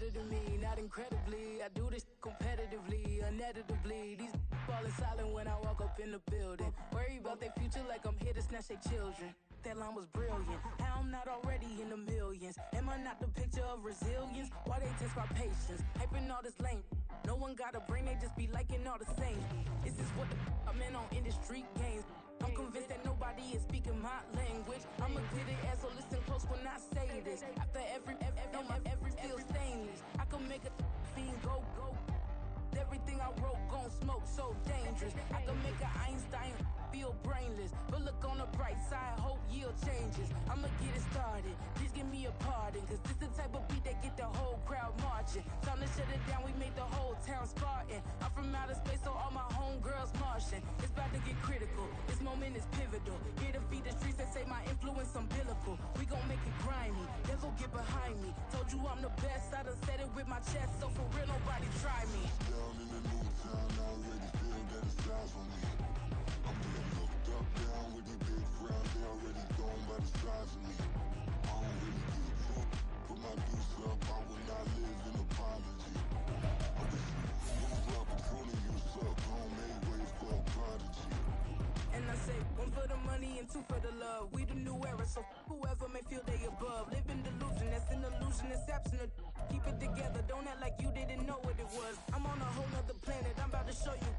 better than me, not incredibly. I do this competitively, uneditably. These falling silent when I walk up in the building. Worry about their future like I'm here to snatch their children. That line was brilliant. How I'm not already in the millions? Am I not the picture of resilience? Why they test my patience? Hyping all this lame. No one got a brain, they just be liking all the same. This is what I'm in on industry games. I'm convinced that nobody is speaking my language. I'm a good ass, so listen close when I say this. After every feel stainless. I can make a fiend go. Everything I wrote gon' smoke, so dangerous. I can make an Einstein feel brainless. But look on the bright side, hope yield changes. I'ma get it started, please give me a pardon. Cause this the type of beat that get the whole crowd marching. Time to shut it down, we made the whole town Spartan. I'm from outer space, so all my homegirls Martian. It's about to get critical, this moment is pivotal. Here to feed the streets that say my influence umbilical. We gon' make it grimy, never get behind me. Told you I'm the best, I done said it with my chest. So for real, nobody try me. Down in the new town, I already feel that it's time for me. I'm getting looked up, down with these big frowns. They already gone by the size of me. I don't really give a fuck. Put my deuce up, I will not live in apology. I wish you move up, pruning you suck. Don't make ways for a prodigy. And I say, one for the money and two for the love. We the new era, so whoever may feel they above. Live in delusion, that's an illusion, it's absent. Keep it together, don't act like you didn't know what it was. I'm on a whole nother planet, I'm about to show you.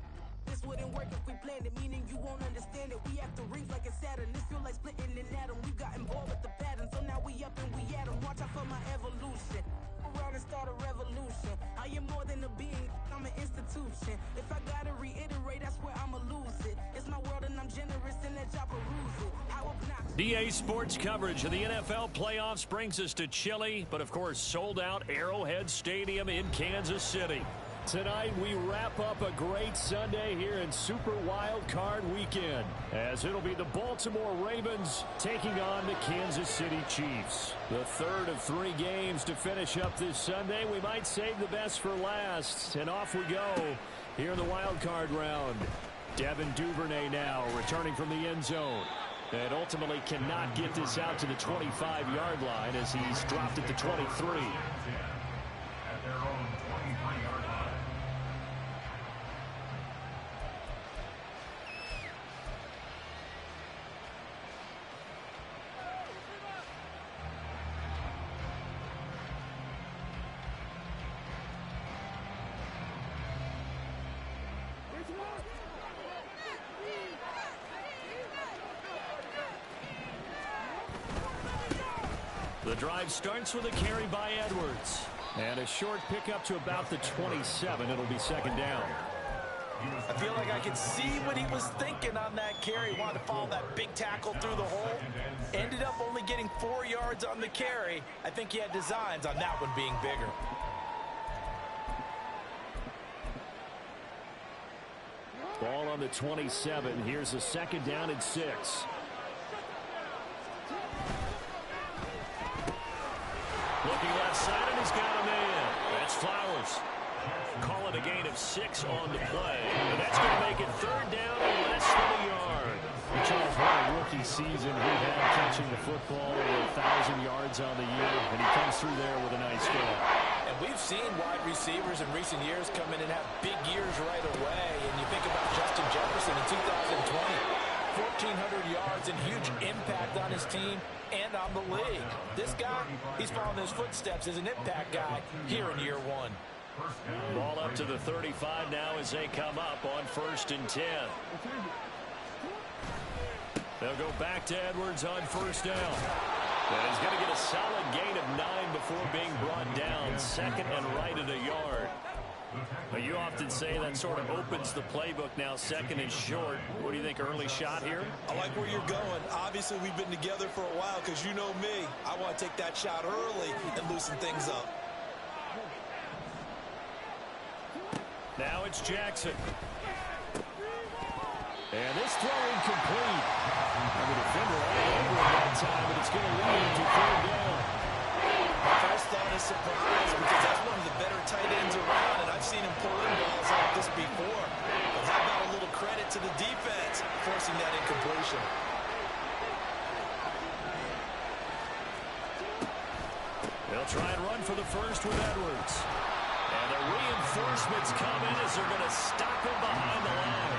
This wouldn't work if we planned it, meaning you won't understand it. We have to rings like a Saturn, this feel like splitting an atom. You got involved with the pattern, so now we up and we at 'em. Watch out for my evolution, around and start a revolution. I am more than a being, I'm an institution. If I gotta reiterate, that's where I'ma lose it. It's my world and I'm generous and let y'all peruse it. How obnoxious. EA Sports coverage of the NFL playoffs brings us to Chile, but of course sold out Arrowhead Stadium in Kansas City. Tonight, we wrap up a great Sunday here in Super Wild Card Weekend, as it'll be the Baltimore Ravens taking on the Kansas City Chiefs. The third of 3 games to finish up this Sunday. We might save the best for last, and off we go here in the wild card round. Devin Duvernay now returning from the end zone, and ultimately cannot get this out to the 25-yard line as he's dropped at the 23. At their own 23-yard line. The drive starts with a carry by Edwards. And a short pickup to about the 27. It'll be second down. I feel like I could see what he was thinking on that carry. Wanted to follow that big tackle through the hole. Ended up only getting 4 yards on the carry. I think he had designs on that one being bigger. Ball on the 27. Here's a second down and 6. Looking left side, and he's got a man. That's Flowers. Call it a gain of 6 on the play. And that's going to make it third down and less than a yard. Charles, what a rookie season he had catching the football over 1,000 yards on the year, and he comes through there with a nice goal. And we've seen wide receivers in recent years come in and have big years right away. And you think about Justin Jefferson in 2020. 1,400 yards and huge impact on his team and on the league. This guy, he's following his footsteps as an impact guy here in year 1. Ball up to the 35 now as they come up on 1st and 10. They'll go back to Edwards on 1st down. And he's going to get a solid gain of 9 before being brought down. Second and right at a yard. But you often say that sort of opens the playbook now, second and short. What do you think, early shot here? I like where you're going. Obviously, we've been together for a while because you know me. I want to take that shot early and loosen things up. Now it's Jackson. And this throw incomplete. And the defender all over it that time, but it's going to lead to 3rd down. My first thought is surprise because that's one of the better tight ends around, and I've seen him pull in balls like this before. But how about a little credit to the defense forcing that incompletion? They'll try and run for the first with Edwards. And the reinforcements come in as they're going to stop him behind the line.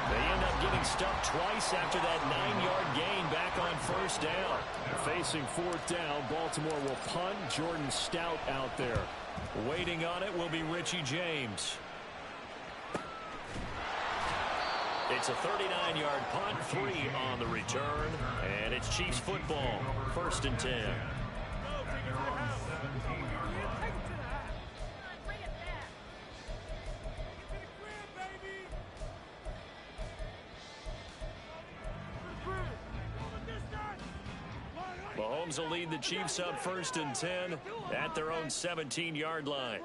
They end up getting stuffed twice after that 9-yard gain back on first down. Facing fourth down, Baltimore will punt. Jordan Stout out there. Waiting on it will be Richie James. It's a 39-yard punt, 3 on the return, and it's Chiefs football, 1st and 10. Mahomes will lead the Chiefs up 1st and 10 at their own 17-yard line.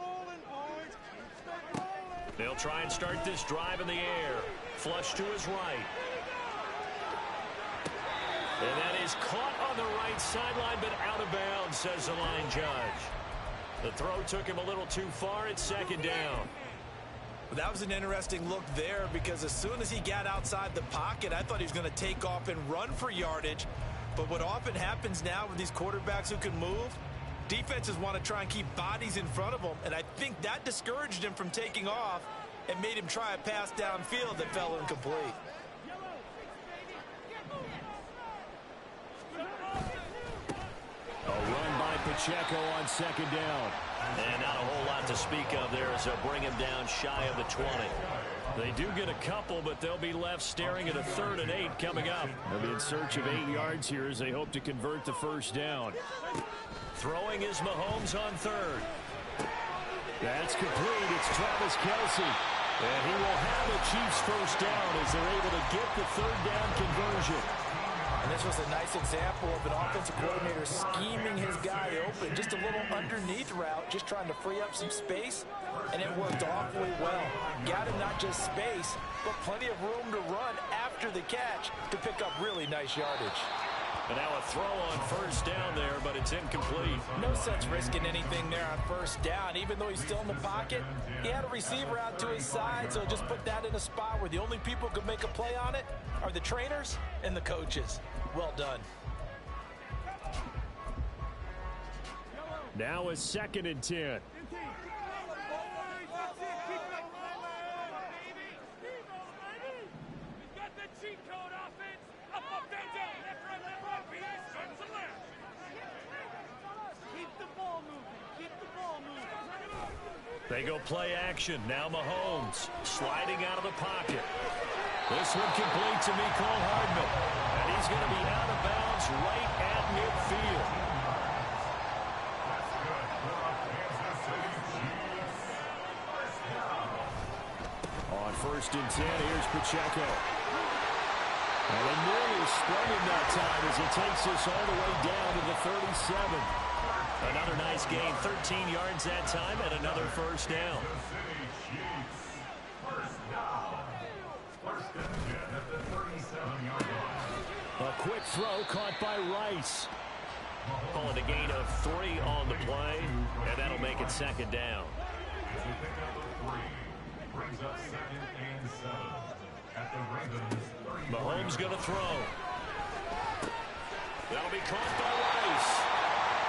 They'll try and start this drive in the air. Flush to his right. And that is caught on the right sideline, but out of bounds, says the line judge. The throw took him a little too far. It's 2nd down. Well, that was an interesting look there because as soon as he got outside the pocket, I thought he was going to take off and run for yardage. But what often happens now with these quarterbacks who can move, defenses want to try and keep bodies in front of them, and I think that discouraged him from taking off and made him try a pass downfield that fell incomplete. A run by Pacheco on 2nd down. And not a whole lot to speak of there as they'll bring him down shy of the 20. They do get a couple, but they'll be left staring at a 3rd and 8 coming up. They'll be in search of 8 yards here as they hope to convert the first down. Throwing is Mahomes on 3rd. That's complete. It's Travis Kelce. And he will have a Chiefs first down as they're able to get the 3rd down conversion. And this was a nice example of an offensive coordinator scheming his guy open. Just a little underneath route, just trying to free up some space, and it worked awfully well. Got him not just space, but plenty of room to run after the catch to pick up really nice yardage. And now a throw on first down there, but it's incomplete. No sense risking anything there on first down. Even though he's still in the pocket, he had a receiver out to his side, so just put that in a spot where the only people who can make a play on it are the trainers and the coaches. Well done. Now a 2nd and 10. They go play action. Now Mahomes sliding out of the pocket. This one complete to Mecole Hardman. And he's going to be out of bounds right at midfield. On 1st and 10, here's Pacheco. And they nearly sprung him that time as he takes us all the way down to the 37. Another nice gain, 13 yards that time, and another first down. A quick throw caught by Rice. Call it a gain of 3 on the play, and that'll make it 2nd down. Mahomes going to throw. That'll be caught by Rice.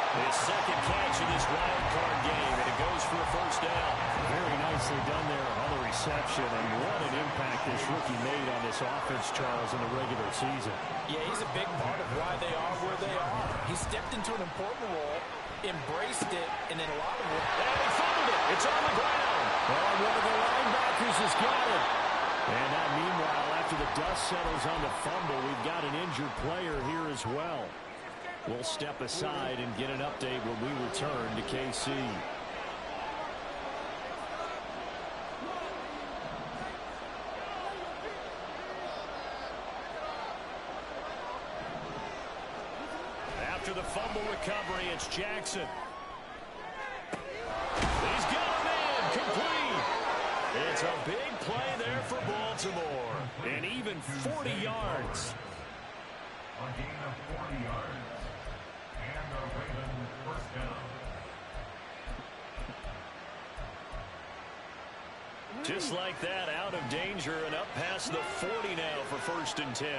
His 2nd catch in this wild card game, and it goes for a first down. Very nicely done there on the reception, and what an impact this rookie made on this offense, Charles, in the regular season. Yeah, he's a big part of why they are where they are. He stepped into an important role, embraced it, and in a lot of ways. And he fumbled it. It's on the ground. Well, one of the linebackers has got it. And now, meanwhile, after the dust settles on the fumble, we've got an injured player here as well. We'll step aside and get an update when we return to KC. After the fumble recovery, it's Jackson. He's got a man complete. It's a big play there for Baltimore. And even 40 yards. A gain of 40 yards. And the Ravens first down. Just like that, out of danger and up past the 40 now for 1st and 10.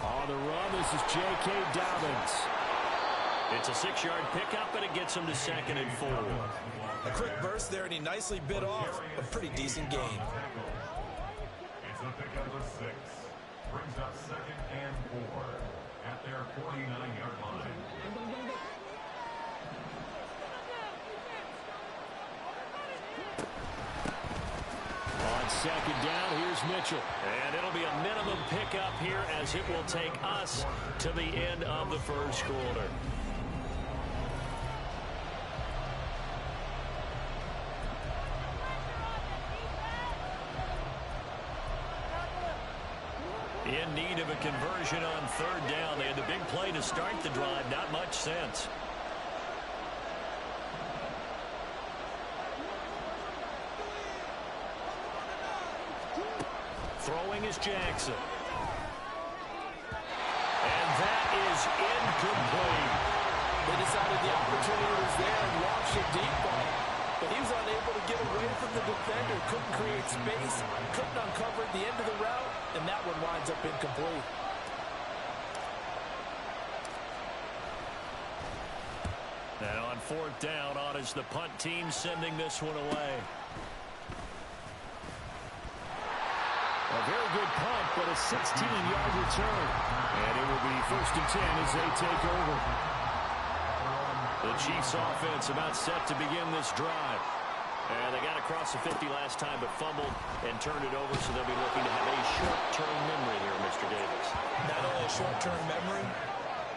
On the run, this is J.K. Dobbins. It's a 6-yard pickup, and it gets him to 2nd and 4. A quick burst there, and he nicely bit off a pretty decent gain. It's a pickup of 6. Brings up 2nd and 4 at their 49-yard line. On 2nd down, here's Mitchell. And it'll be a minimum pickup here as it will take us to the end of the 1st quarter. In need of a conversion on 3rd down. They had the big play to start the drive. Not much sense. Throwing is Jackson. And that is incomplete. They decided the opportunity was there and launched a deep ball. But he was unable to get away from the defender. Couldn't create space. Couldn't uncover the end of the route. And that one winds up incomplete. And on 4th down, on is the punt team sending this one away. A very good punt, but a 16-yard return. And it will be 1st and 10 as they take over. The Chiefs offense about set to begin this drive. And they got across the 50 last time, but fumbled and turned it over, so they'll be looking to have a short-term memory here, Mr. Davis. Not only a short-term memory,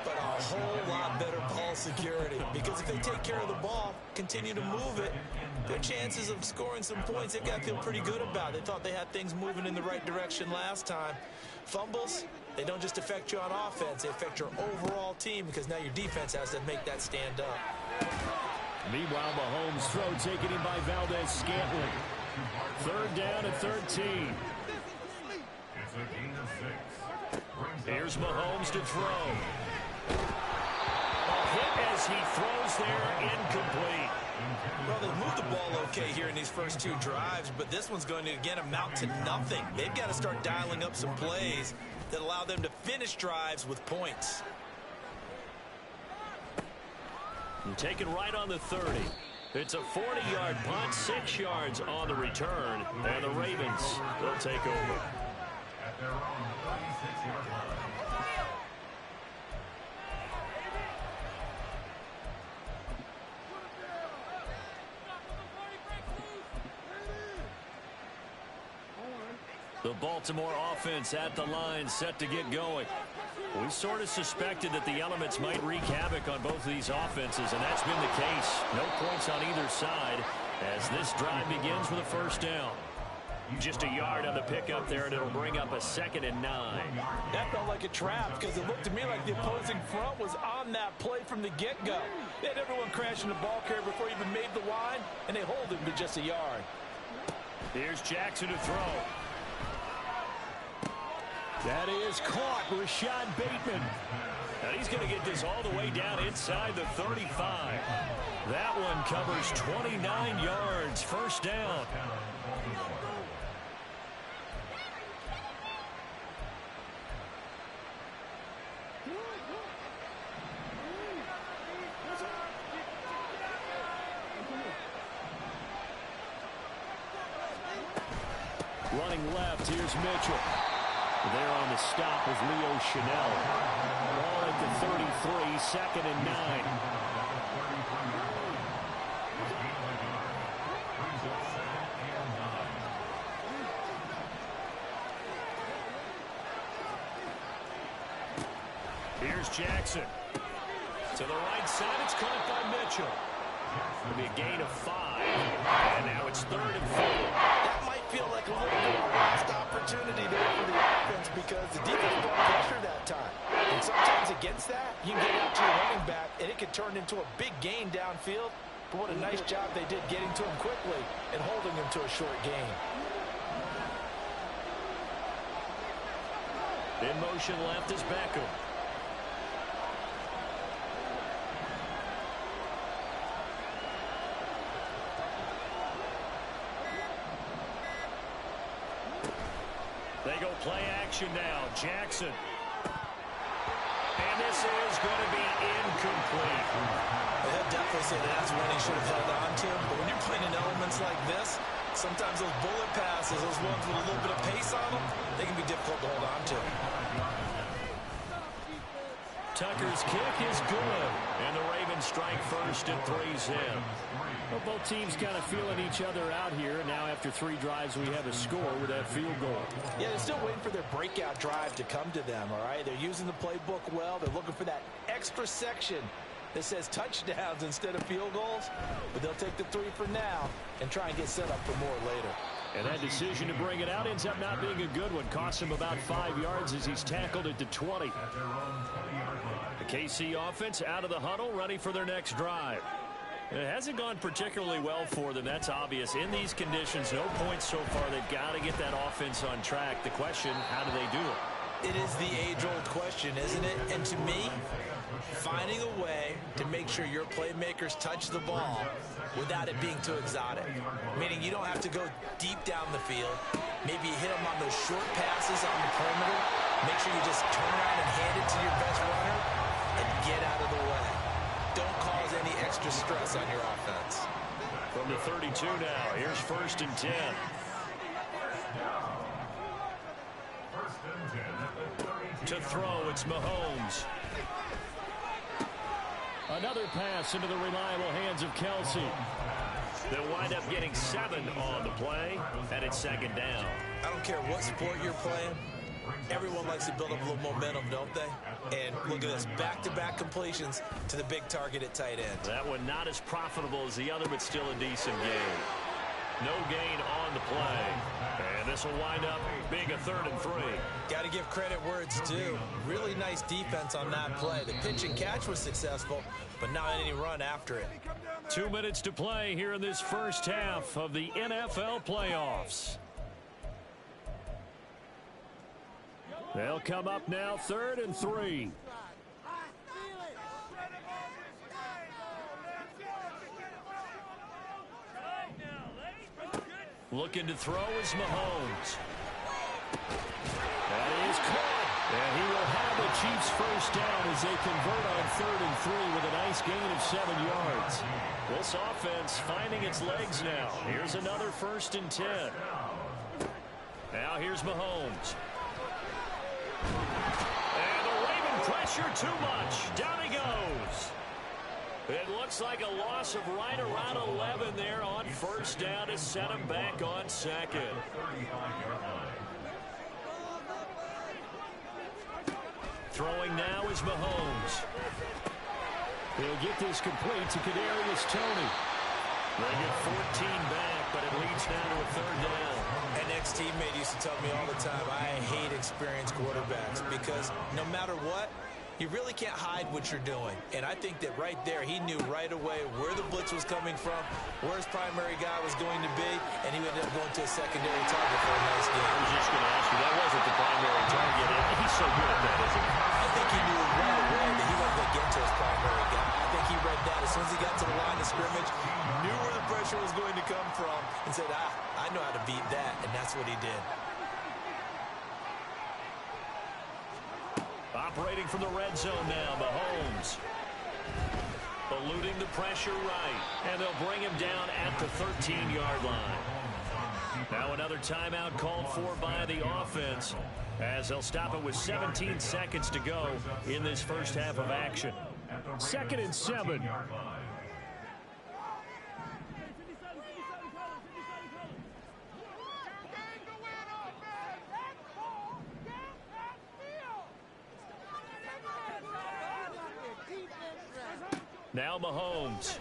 but a whole lot better ball security. Because if they take care of the ball, continue to move it, their chances of scoring some points, they've got to feel pretty good about. They thought they had things moving in the right direction last time. Fumbles, they don't just affect you on offense, they affect your overall team because now your defense has to make that stand up. Meanwhile, Mahomes' throw taken in by Valdez-Scantling. 3rd down and 13. It's a gain of 6. Here's Mahomes to throw. A hit as he throws there, incomplete. Well, they moved the ball okay here in these first 2 drives, but this one's going to, again, amount to nothing. They've got to start dialing up some plays that allow them to finish drives with points. And taken right on the 30. It's a 40-yard punt, 6 yards on the return, and the Ravens will take over. At their own 36-yard line. The Baltimore offense at the line, set to get going. We sort of suspected that the elements might wreak havoc on both of these offenses, and that's been the case. No points on either side as this drive begins with a 1st down. Just a yard on the pickup there, and it'll bring up a 2nd and 9. That felt like a trap because it looked to me like the opposing front was on that play from the get-go. They had everyone crashing the ball carrier before he even made the line, and they hold him to just a yard. Here's Jackson to throw. That is caught, Rashad Bateman. And he's going to get this all the way down inside the 35. That one covers 29 yards, 1st down. Running left, here's Mitchell. There on the stop was Leo Chanel. Ball at the 33, 2nd and 9. Here's Jackson. To the right side, it's caught by Mitchell. It'll be a gain of 5. And now it's 3rd and 4. That might feel like a little bit of a lost opportunity there for the offense because the defense brought pressure that time. And sometimes against that, you can get out to your running back, and it can turn into a big gain downfield. But what a nice job they did getting to him quickly and holding him to a short gain. In motion left is Beckham. They go play action now. Jackson. pass is going to be incomplete. He'll definitely say that's when he should have held on to. But when you're playing in elements like this, sometimes those bullet passes, those ones with a little bit of pace on them, they can be difficult to hold on to. Tucker's kick is good, and the Ravens strike first at 3's in. Well, both teams kind of feeling each other out here, and now after 3 drives, we have a score with that field goal. Yeah, they're still waiting for their breakout drive to come to them, all right? They're using the playbook well. They're looking for that extra section that says touchdowns instead of field goals, but they'll take the 3 for now and try and get set up for more later. And that decision to bring it out ends up not being a good one. Costs him about 5 yards as he's tackled at the 20. The KC offense out of the huddle, ready for their next drive. It hasn't gone particularly well for them. That's obvious. In these conditions, no points so far. They've got to get that offense on track. The question, how do they do it? It is the age-old question, isn't it? And to me, finding a way to make sure your playmakers touch the ball without it being too exotic. Meaning you don't have to go deep down the field. Maybe you hit them on those short passes on the perimeter. Make sure you just turn around and hand it to your best runner and get out of the way. Don't cause any extra stress on your offense. From the 32 now, here's 1st and 10. To throw, it's Mahomes. Another pass into the reliable hands of Kelce. They'll wind up getting 7 on the play, and it's 2nd down. I don't care what sport you're playing. Everyone likes to build up a little momentum, don't they? And look at this, back-to-back completions to the big target at tight end. That one not as profitable as the other, but still a decent gain. No gain on the play. And this will wind up being a 3rd and 3. Got to give credit where it's due. Really nice defense on that play. The pitch and catch was successful, but not any run after it. 2 minutes to play here in this first half of the NFL playoffs. They'll come up now 3rd and 3. Looking to throw is Mahomes. That is caught. And he will have the Chiefs first down as they convert on 3rd and 3 with a nice gain of 7 yards. This offense finding its legs now. Here's another 1st and 10. Now here's Mahomes. And the Raven pressure too much. Down he goes. It looks like a loss of right around 11 there on 1st down to set him back on 2nd. Throwing now is Mahomes. He'll get this complete to Kadarius Toney. They get 14 back, but it leads now to a 3rd down. An ex-teammate used to tell me all the time, I hate experienced quarterbacks because no matter what, you really can't hide what you're doing. And I think that right there, he knew right away where the blitz was coming from, where his primary guy was going to be, and he ended up going to a secondary target for a nice game. I was just going to ask you, that wasn't the primary target. He's so good at that, isn't he? I think he knew right away that he wasn't going to get to his primary guy. I think he read that as soon as he got to the line of scrimmage, knew where the pressure was going to come from, and said, I know how to beat that, and that's what he did. Operating from the red zone now, Mahomes. Eluding the pressure right. And they'll bring him down at the 13-yard line. Now another timeout called for by the offense as they'll stop it with 17 seconds to go in this first half of action. 2nd and 7. Now Mahomes.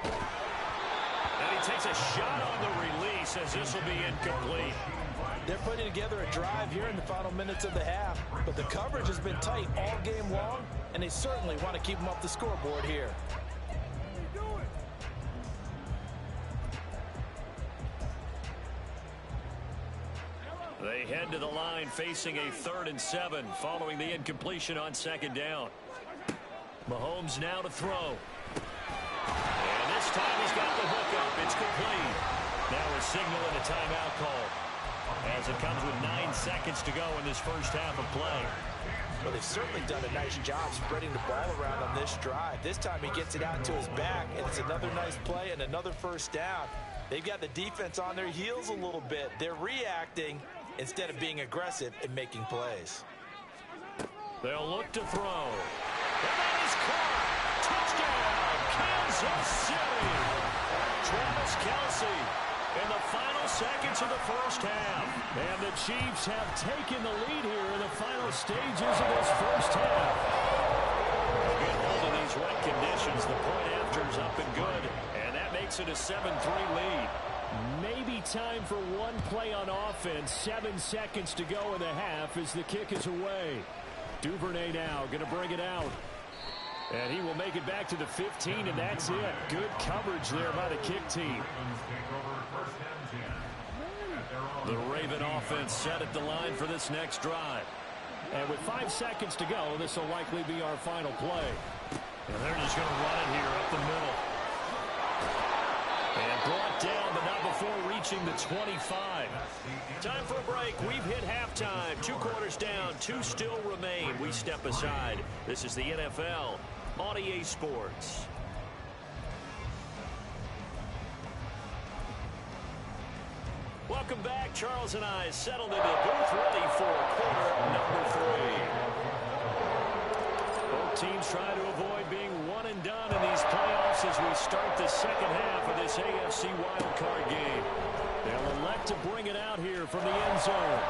And he takes a shot on the release as this will be incomplete. They're putting together a drive here in the final minutes of the half, but the coverage has been tight all game long, and they certainly want to keep them off the scoreboard here. They head to the line facing a 3rd and 7 following the incompletion on 2nd down. Mahomes now to throw. And this time he's got the hook up. It's complete. Now a signal and a timeout call. as it comes with 9 seconds to go in this first half of play. Well, they've certainly done a nice job spreading the ball around on this drive. This time he gets it out to his back, and it's another nice play and another first down. They've got the defense on their heels a little bit. They're reacting instead of being aggressive and making plays. They'll look to throw. And that is caught. Touchdown, Kansas City. Travis Kelce in the final seconds of the first half. And the Chiefs have taken the lead here in the final stages of this first half. Good hold of these wet conditions. The point after's up and good. And that makes it a 7-3 lead. Maybe time for one play on offense. 7 seconds to go in the half as the kick is away. Duvernay now going to bring it out. And he will make it back to the 15, and that's it. Good coverage there by the kick team. The Raven offense set at the line for this next drive. And with 5 seconds to go, this will likely be our final play. And they're just going to run it here up the middle. And brought down, but not before reaching the 25. Time for a break. We've hit halftime. 2 quarters down, 2 still remain. We step aside. This is the NFL on EA Sports. Welcome back. Charles and I settled into the booth, ready for quarter number 3. Both teams try to avoid being one and done in these playoffs as we start the second half of this AFC wildcard game. They'll elect to bring it out here from the end zone.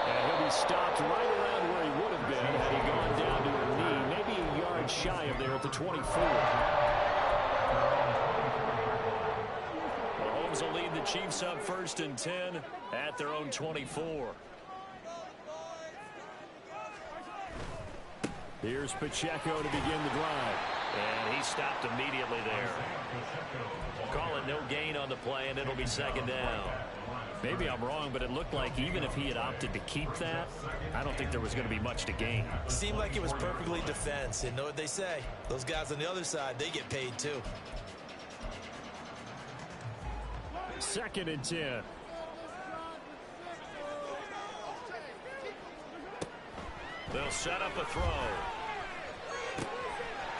And he'll be stopped right around where he would have been had he gone down to a knee, maybe a yard shy of there at the 24. Mahomes will lead the Chiefs up 1st and 10 at their own 24. Here's Pacheco to begin the drive. And he stopped immediately there. Call it no gain on the play, and it'll be 2nd down. Maybe I'm wrong, but it looked like even if he had opted to keep that, I don't think there was going to be much to gain. Seemed like it was perfectly defense. And know what they say? Those guys on the other side, they get paid too. 2nd and 10. They'll set up a throw.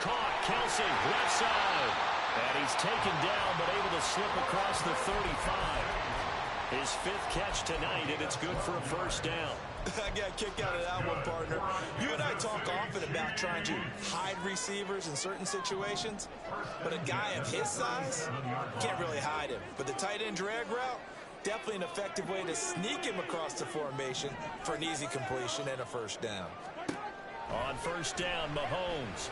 Caught, Kelce, left side. And he's taken down, but able to slip across the 35. His 5th catch tonight, and it's good for a 1st down. I got a kick out of that one, partner. You and I talk often about trying to hide receivers in certain situations, but a guy of his size can't really hide him. But the tight end drag route, definitely an effective way to sneak him across the formation for an easy completion and a 1st down. On 1st down, Mahomes.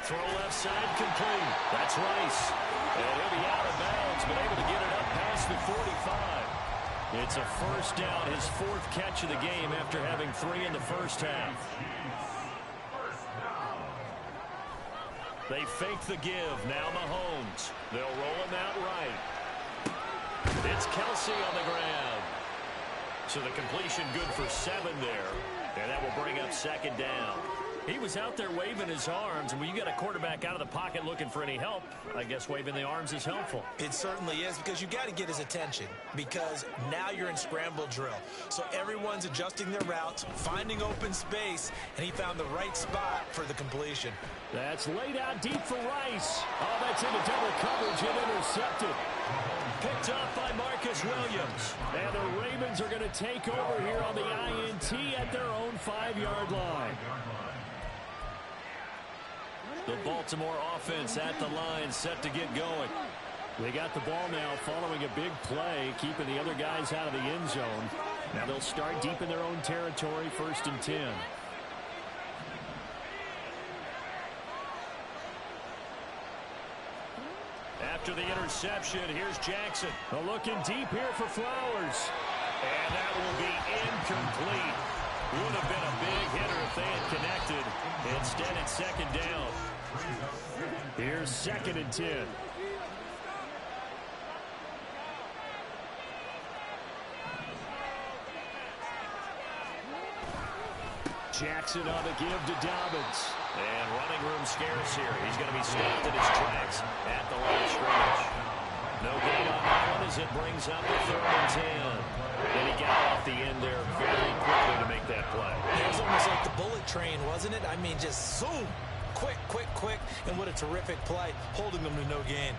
Throw left side complete. That's Rice. And he'll be out of bounds, but able to get it up past the 45. It's a 1st down, his 4th catch of the game after having 3 in the first half. They fake the give. Now Mahomes. They'll roll him out right. It's Kelce on the ground. So the completion good for 7 there. And that will bring up 2nd down. He was out there waving his arms, and when you got a quarterback out of the pocket looking for any help, I guess waving the arms is helpful. It certainly is, because you got to get his attention, because now you're in scramble drill. So everyone's adjusting their routes, finding open space, and he found the right spot for the completion. That's laid out deep for Rice. Oh, that's into double coverage and intercepted. Picked up by Marcus Williams. And the Ravens are going to take over here on the INT at their own 5-yard line. The Baltimore offense at the line, set to get going. They got the ball now following a big play, keeping the other guys out of the end zone. Now they'll start deep in their own territory, 1st and 10. After the interception, here's Jackson. Looking deep here for Flowers. And that will be incomplete. Would have been a big hitter if they had connected. Instead, it's 2nd down. Here's 2nd and 10. Jackson on the give to Dobbins. And running room scarce here. He's going to be stopped in his tracks at the line of scrimmage. No gain on that one as as it brings up the 3rd and 10. And he got off the end there very quickly to make that play. It was almost like the bullet train, wasn't it? I mean, just zoom. Quick, quick, quick. And what a terrific play, holding them to no gain.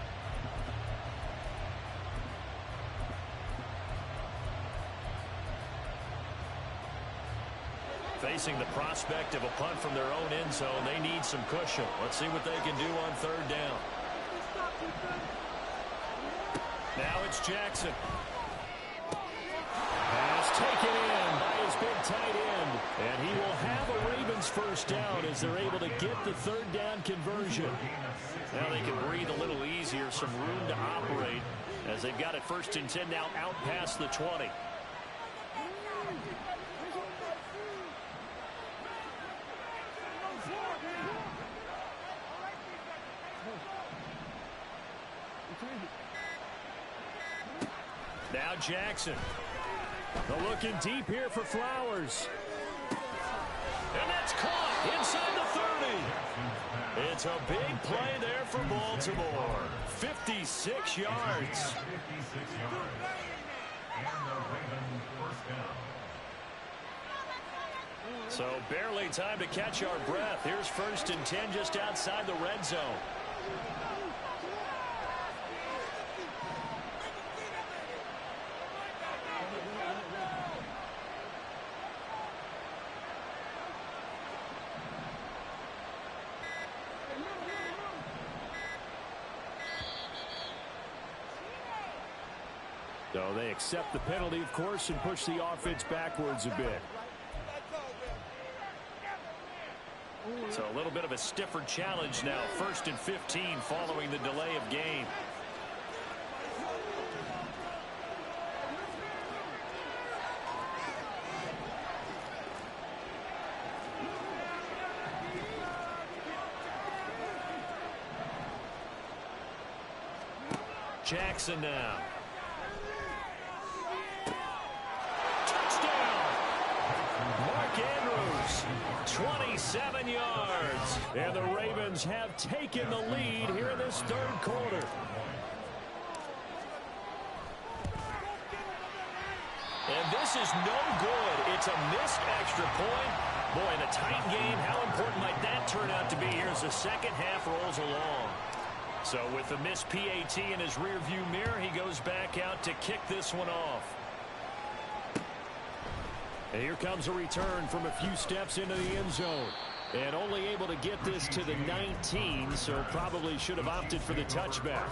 Facing the prospect of a punt from their own end zone, they need some cushion. Let's see what they can do on 3rd down. Now it's Jackson. Pass taken in by his big tight end. And he will have a Ravens 1st down as they're able to get the 3rd down conversion. Now they can breathe a little easier, some room to operate as they've got it 1st and 10 now out past the 20. Now Jackson. They're looking deep here for Flowers. And that's caught inside the 30. It's a big play there for Baltimore. 56 yards. So barely time to catch our breath. Here's 1st and 10 just outside the red zone. So they accept the penalty, of course, and push the offense backwards a bit. So a little bit of a stiffer challenge now. 1st and 15 following the delay of game. Jackson now. Mark Andrews, 27 yards. And the Ravens have taken the lead here in this 3rd quarter. And this is no good. It's a missed extra point. Boy, in a tight game, how important might that turn out to be here as the 2nd half rolls along? So with the missed PAT in his rearview mirror, he goes back out to kick this one off. And here comes a return from a few steps into the end zone. And only able to get this to the 19, so probably should have opted for the touchback.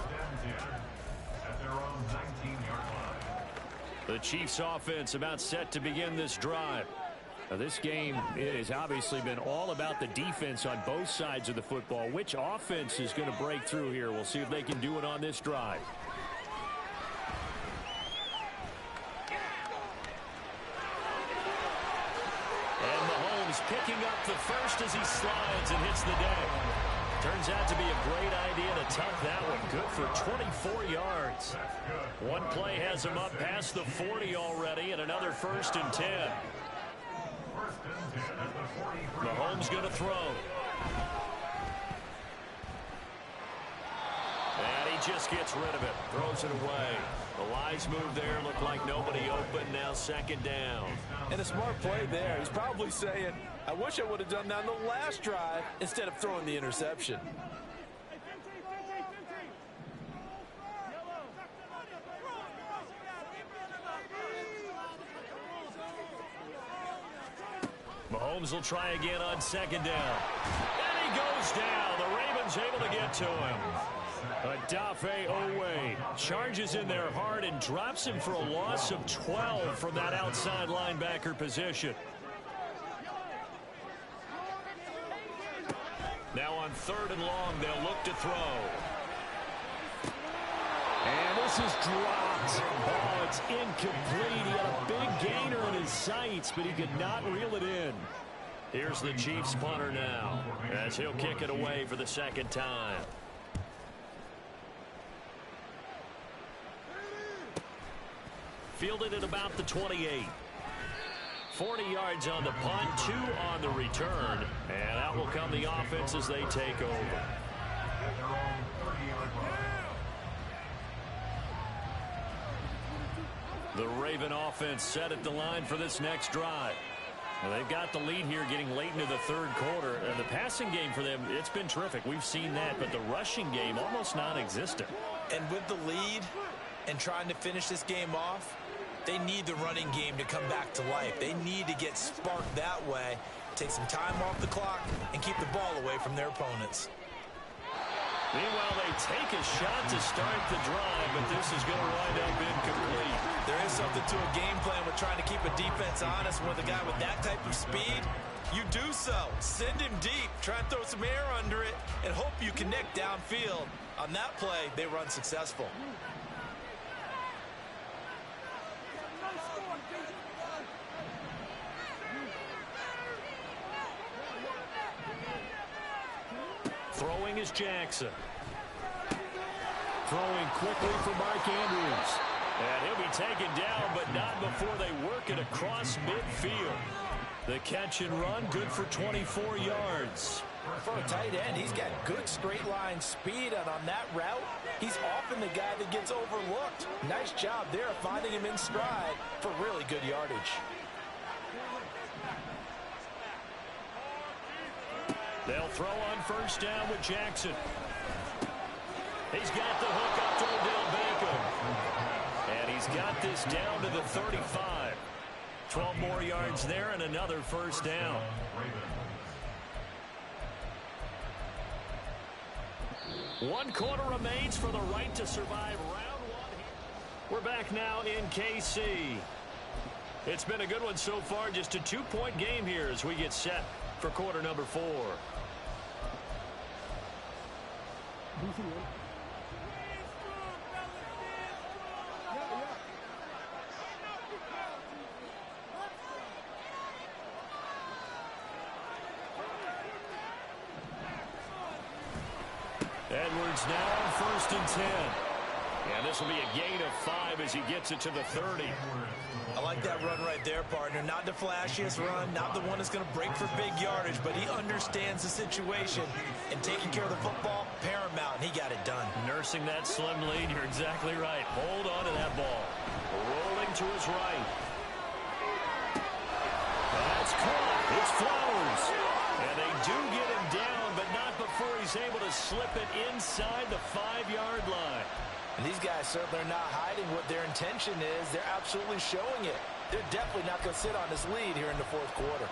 The Chiefs offense about set to begin this drive. Now this game, it has obviously been all about the defense on both sides of the football. Which offense is going to break through here? We'll see if they can do it on this drive. And Mahomes picking up the first as he slides and hits the deck. Turns out to be a great idea to tuck that one. Good for 24 yards. One play has him up past the 40 already, and another 1st and 10. Mahomes going to throw. And he just gets rid of it. Throws it away. The Lions move there. Looked like nobody open. Now 2nd down. And a smart play there. He's probably saying, I wish I would have done that on the last drive instead of throwing the interception. Mahomes will try again on 2nd down. And he goes down. The Ravens able to get to him. Odafe Oweh charges in there hard and drops him for a loss of 12 from that outside linebacker position. Now on 3rd and long, they'll look to throw. And this is dropped. Oh, it's incomplete. He had a big gainer in his sights, but he could not reel it in. Here's the Chiefs punter now, as he'll kick it away for the 2nd time. Fielded at about the 28. 40 yards on the punt, 2 on the return. And out will come the offense as they take over. The Raven offense set at the line for this next drive. Well, they've got the lead here getting late into the third quarter. And the passing game for them, it's been terrific. We've seen that, but the rushing game almost non-existent. And with the lead and trying to finish this game off, they need the running game to come back to life. They need to get sparked that way, take some time off the clock, and keep the ball away from their opponents. Meanwhile, they take a shot to start the drive, but this is going to wind up incomplete. There is something to a game plan with trying to keep a defense honest. With a guy with that type of speed, you do so. Send him deep, try and throw some air under it, and hope you connect downfield. On that play, they run successful. Throwing is Jackson. Throwing quickly for Mark Andrews. And he'll be taken down, but not before they work it across midfield. The catch and run, good for 24 yards. For a tight end, he's got good straight line speed, and on that route, he's often the guy that gets overlooked. Nice job there of finding him in stride for really good yardage. They'll throw on first down with Jackson. He's got the hook up to Odell Beckham. And he's got this down to the 35. 12 more yards there and another first down. One quarter remains for the right to survive round one. We're back now in KC. It's been a good one so far. Just a 2-point game here as we get set for quarter number 4. Edwards now on first and 10. And this will be a gain of 5 as he gets it to the 30. I like that run right there, partner. Not the flashiest run, not the one that's going to break for big yardage, but he understands the situation, and taking care of the football, paramount, and he got it done. Nursing that slim lead, you're exactly right. Hold on to that ball. Rolling to his right. That's caught. It's Flowers. And they do get him down, but not before he's able to slip it inside the 5-yard line. And these guys certainly are not hiding what their intention is. They're absolutely showing it. They're definitely not going to sit on this lead here in the fourth quarter.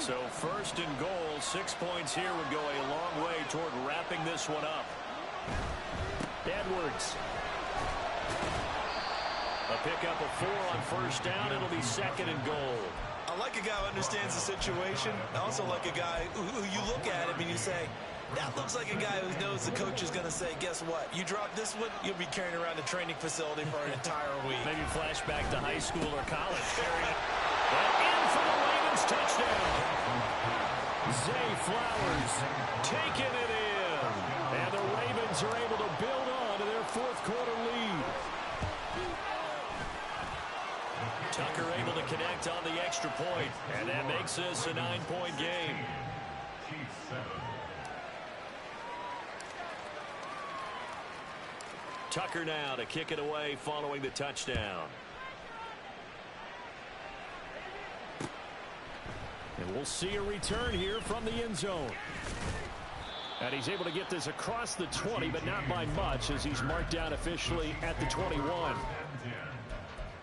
So first and goal, 6 points here would go a long way toward wrapping this one up. Edwards. A pickup of 4 on first down. It'll be second and goal. I like a guy who understands the situation. I also like a guy who you look at him and you say, that looks like a guy who knows the coach is going to say, guess what? You drop this one, you'll be carrying around the training facility for an entire week. Maybe flashback to high school or college. And in for the Ravens touchdown. Zay Flowers taking it in. And the Ravens are able to build on to their fourth quarter lead. Tucker able to connect on the extra point, and that makes this a 9-point game. Tucker now to kick it away following the touchdown. And we'll see a return here from the end zone. And he's able to get this across the 20, but not by much, as he's marked down officially at the 21.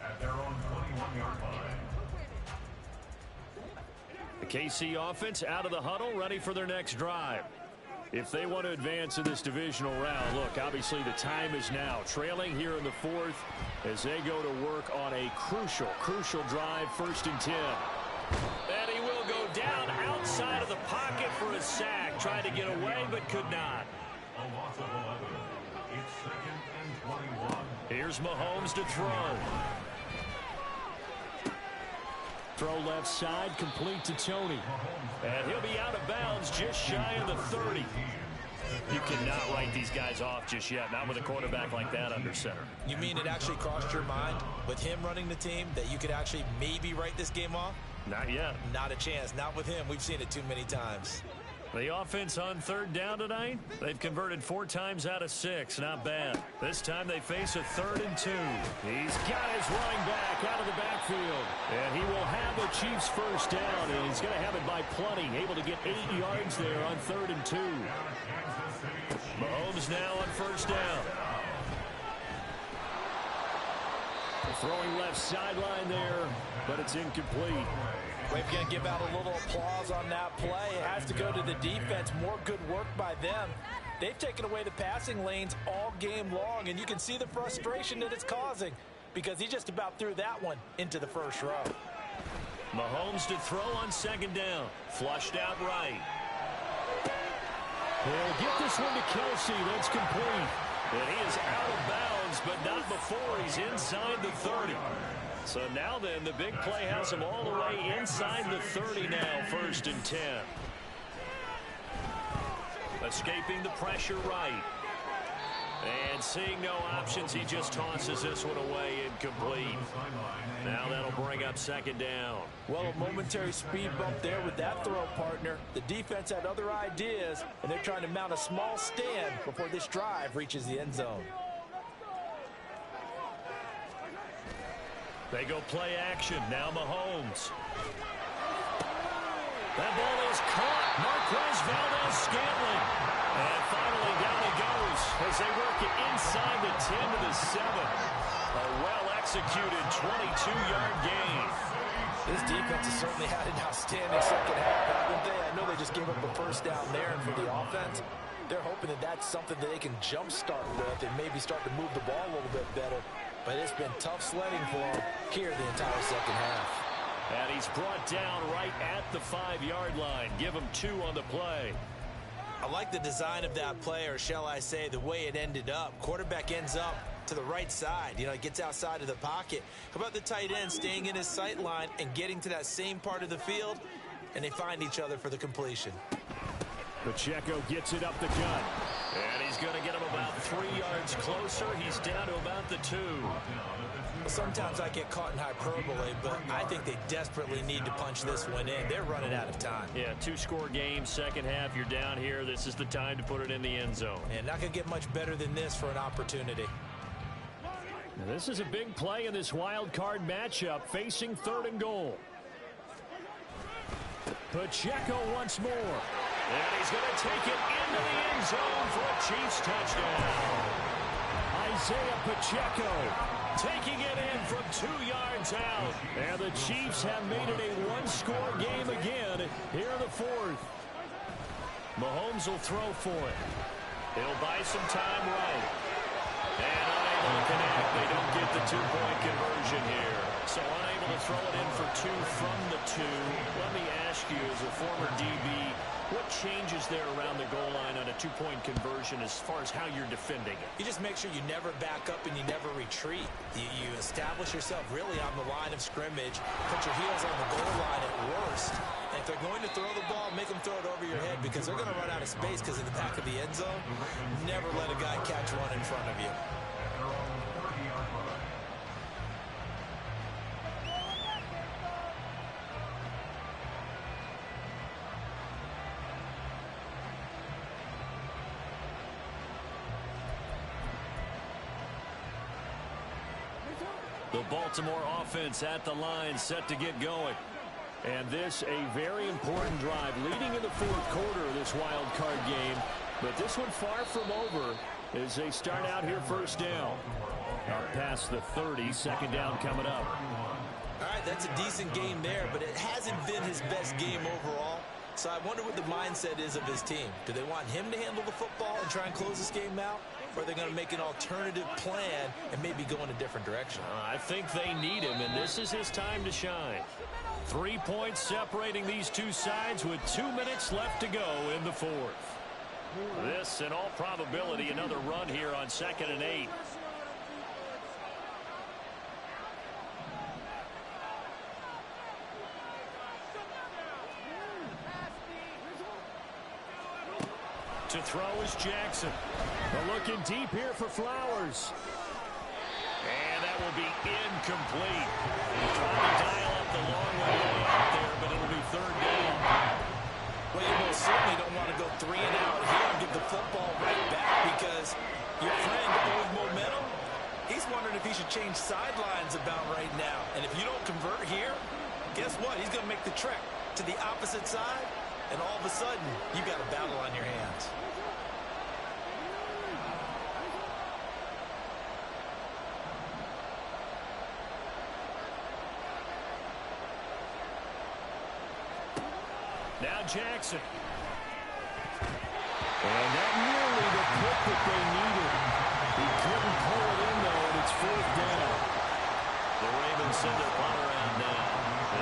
At their own 21-yard line. The KC offense out of the huddle, ready for their next drive. If they want to advance in this divisional round, look, obviously the time is now. Trailing here in the fourth as they go to work on a crucial drive, first and 10. And he will go down outside of the pocket for a sack. Tried to get away, but could not. A loss of 11. It's second and 21. Here's Mahomes to throw. Throw left side, complete to Tony. And he'll be out of bounds just shy of the 30. You cannot write these guys off just yet, not with a quarterback like that under center. You mean it actually crossed your mind with him running the team that you could actually maybe write this game off? Not yet. Not a chance. Not with him. We've seen it too many times. The offense on third down tonight, they've converted 4 times out of 6. Not bad. This time they face a 3rd and 2. He's got his running back out of the backfield. And he will have the Chiefs first down. And he's going to have it by plenty. Able to get 8 yards there on 3rd and 2. Mahomes now on first down. Throwing left sideline there, but it's incomplete. We're going to give out a little applause on that play. It has to go to the defense. More good work by them. They've taken away the passing lanes all game long, and you can see the frustration that it's causing because he just about threw that one into the first row. Mahomes to throw on 2nd down. Flushed out right. He'll get this one to Kelsey. That's complete. And he is out of bounds, but not before he's inside the 30. So now then, the big play has him all the way inside the 30 now, 1st and 10. Escaping the pressure right. And seeing no options, he just tosses this one away, incomplete. Now that'll bring up 2nd down. Well, a momentary speed bump there with that throw, partner. The defense had other ideas, and they're trying to mount a small stand before this drive reaches the end zone. They go play action. Now Mahomes. That ball is caught. Marquez Valdes-Scantling. And finally down he goes as they work it inside the 10 to the 7. A well-executed 22-yard gain. This defense has certainly had an outstanding second half, haven't they? I know they just gave up the first down there, and for the offense, they're hoping that that's something that they can jumpstart with and maybe start to move the ball a little bit better. But it's been tough sledding for him here the entire second half. And he's brought down right at the 5-yard line. Give him 2 on the play. I like the design of that play, or shall I say the way it ended up. Quarterback ends up to the right side. You know, he gets outside of the pocket. How about the tight end staying in his sight line and getting to that same part of the field? And they find each other for the completion. Pacheco gets it up the gut. And he's going to get him about 3 yards closer. He's down to about the 2. Sometimes I get caught in hyperbole, but I think they desperately need to punch this one in. They're running out of time. Yeah, 2-score game, second half, you're down here. This is the time to put it in the end zone. And not going to get much better than this for an opportunity. Now, this is a big play in this wild card matchup, facing 3rd and goal. Pacheco once more. And he's going to take it into the end zone for a Chiefs touchdown. Isaiah Pacheco taking it in from 2 yards out. And the Chiefs have made it a 1-score game again here in the 4th. Mahomes will throw for it. He'll buy some time right. And unable to connect. They don't get the 2-point conversion here. So unable to throw it in for 2 from the 2. Let me ask you, as a former DB, what changes there around the goal line on a 2-point conversion as far as how you're defending it? You just make sure you never back up and you never retreat. You establish yourself really on the line of scrimmage, put your heels on the goal line at worst. And if they're going to throw the ball, make them throw it over your head because they're going to run out of space because in the back of the end zone, never let a guy catch one in front of you. The Baltimore offense at the line, set to get going. And this a very important drive leading in the 4th quarter of this wild card game. But this one far from over as they start out here first down. Out past the 30, 2nd down coming up. All right, that's a decent game there, but it hasn't been his best game overall. So I wonder what the mindset is of his team. Do they want him to handle the football and try and close this game out? Or are they going to make an alternative plan and maybe go in a different direction? I think they need him, and this is his time to shine. 3 points separating these two sides with 2 minutes left to go in the 4th. This, in all probability, another run here on 2nd and 8. To throw is Jackson. They're looking deep here for Flowers. And that will be incomplete. Trying to dial up the long way out there. convert here, guess what? He's going to make the trek to the opposite side, and all of a sudden, you've got a battle on your hands. Now Jackson. And that nearly the pick that they needed. He couldn't pull it in, though, and it's 4th down. The Ravens send their punter out now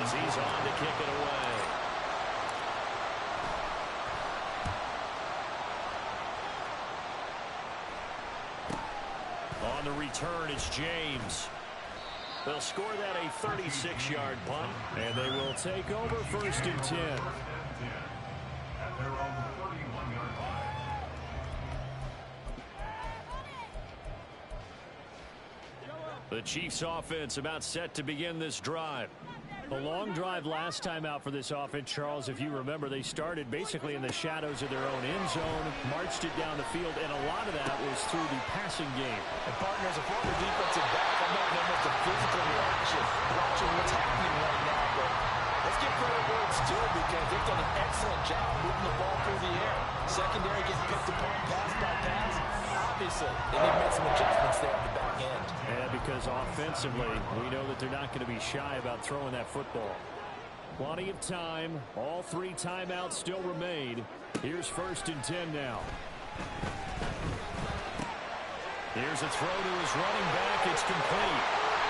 as he's on to kick it away. On the return, it's James. They'll score that a 36-yard punt, and they will take over 1st and 10. At their own 31-yard line. The Chiefs offense about set to begin this drive. A long drive last time out for this offense, Charles. If you remember, they started basically in the shadows of their own end zone, marched it down the field, and a lot of that was through the passing game. And partners, a former defensive back, I'm not almost a physical reaction watching what's happening right now, but let's give credit where it's due because they've done an excellent job moving the ball through the air. Secondary getting picked apart pass by pass. Obviously, they need to make some adjustments there at the back end. Yeah, because offensively, we know that they're not going to be shy about throwing that football. Plenty of time. All 3 timeouts still remain. Here's 1st and 10 now. Here's a throw to his running back. It's complete.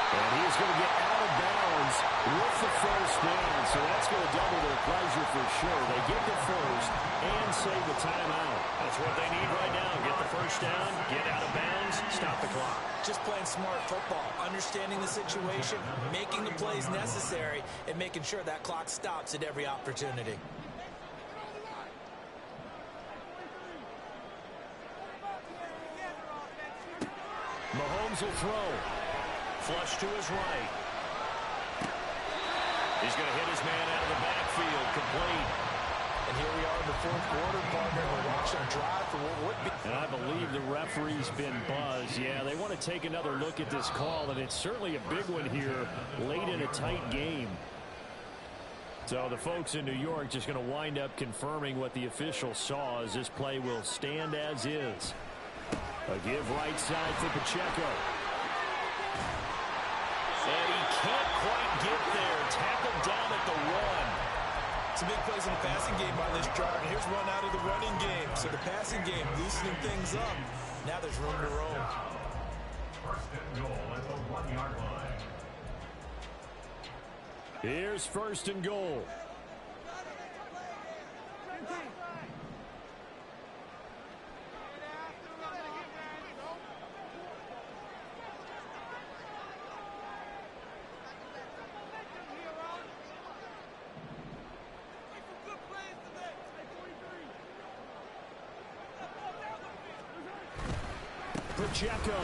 And he's going to get out of bounds with the 1st down. So that's going to double their pleasure for sure. They get the 1st and save the timeout. That's what they need right now. Get the 1st down, get out of bounds, stop the clock. Just playing smart football, understanding the situation, making the plays necessary, and making sure that clock stops at every opportunity. Mahomes will throw. Flush to his right. He's going to hit his man out of the backfield. Complete. And here we are in the 4th quarter, partner. We're watching a drive for what would be. And I believe the referee's been buzzed. Yeah, they want to take another look at this call, and it's certainly a big one here late in a tight game. So the folks in New York just going to wind up confirming what the official saw as this play will stand as is. A give right side for Pacheco. And he can't quite get there. Tackled down at the 1. Some big plays in the passing game on this drive. And here's one out of the running game. So the passing game loosening things up. Now there's room to roam. 1st and goal at the 1-yard line. Here's 1st and goal. Pacheco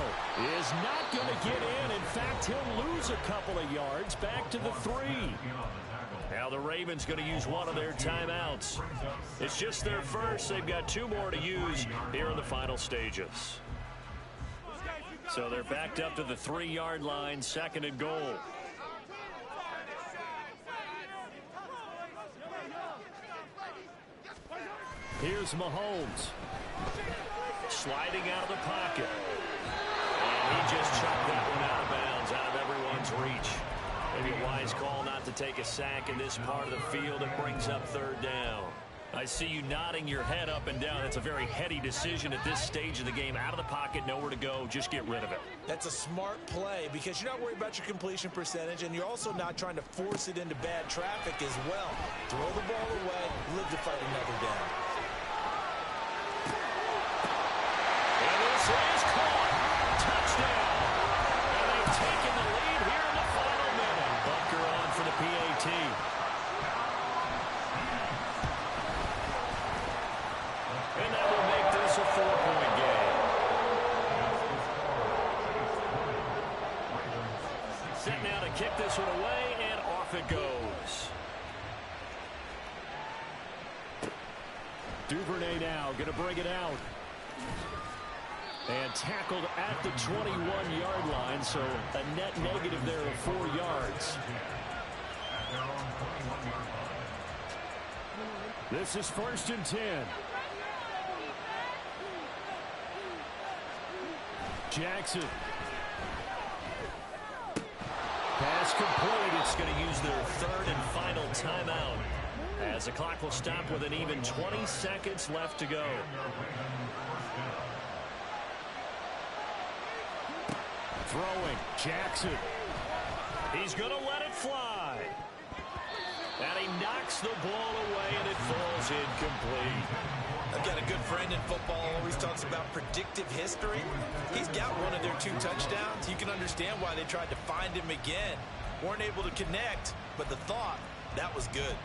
is not going to get in. In fact, he'll lose a couple of yards back to the 3. Now the Ravens going to use one of their timeouts. It's just their first. They've got 2 more to use here in the final stages. So they're backed up to the 3-yard line, 2nd and goal. Here's Mahomes. Sliding out of the pocket. And he just chucked that one out of bounds, out of everyone's reach. Maybe a wise call not to take a sack in this part of the field. It brings up 3rd down. I see you nodding your head up and down. That's a very heady decision at this stage of the game. Out of the pocket, nowhere to go. Just get rid of it. That's a smart play because you're not worried about your completion percentage, and you're also not trying to force it into bad traffic as well. Throw the ball away, live to fight another down. And this is caught. Touchdown. And they've taken the lead here in the final minute. Bunker on for the PAT. And that will make this a 4-point game. Set now to kick this one away, and off it goes. Duvernay now going to bring it out. And tackled at the 21-yard line, so a net negative there of 4 yards. This is 1st and 10. Jackson. Pass complete. It's going to use their 3rd and final timeout, as the clock will stop with an even 20 seconds left to go. Throwing, Jackson. He's going to let it fly. And he knocks the ball away, and it falls incomplete. I've got a good friend in football, always talks about predictive history. He's got one of their 2 touchdowns. You can understand why they tried to find him again. Weren't able to connect, but the thought, that was good.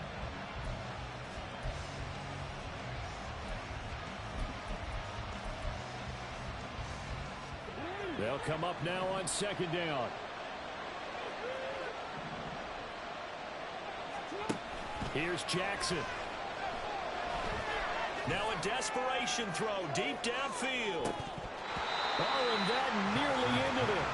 They'll come up now on 2nd down. Here's Jackson. Now a desperation throw deep downfield. Oh, and that nearly ended it.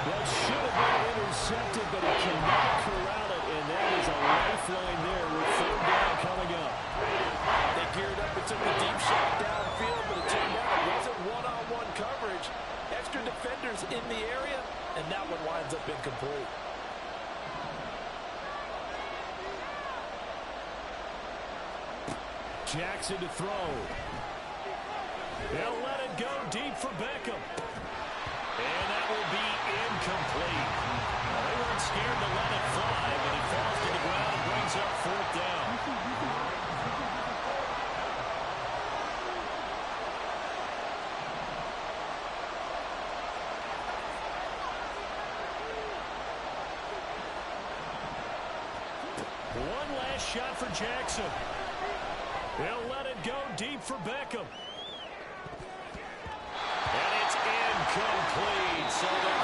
That should have been intercepted, but he cannot corral it, and that is a lifeline there with 3rd down coming up. They geared up and took a deep shot downfield, but it turned out it wasn't one-on-one coverage. Extra defenders in the area, and that one winds up incomplete. Jackson to throw. They'll let it go deep for Beckham. And that will be incomplete. Well, they weren't scared to let it fly, but it falls to the ground and brings up 4th down. One last shot for Jackson. They'll let it go deep for Beckham. And it's incomplete. So their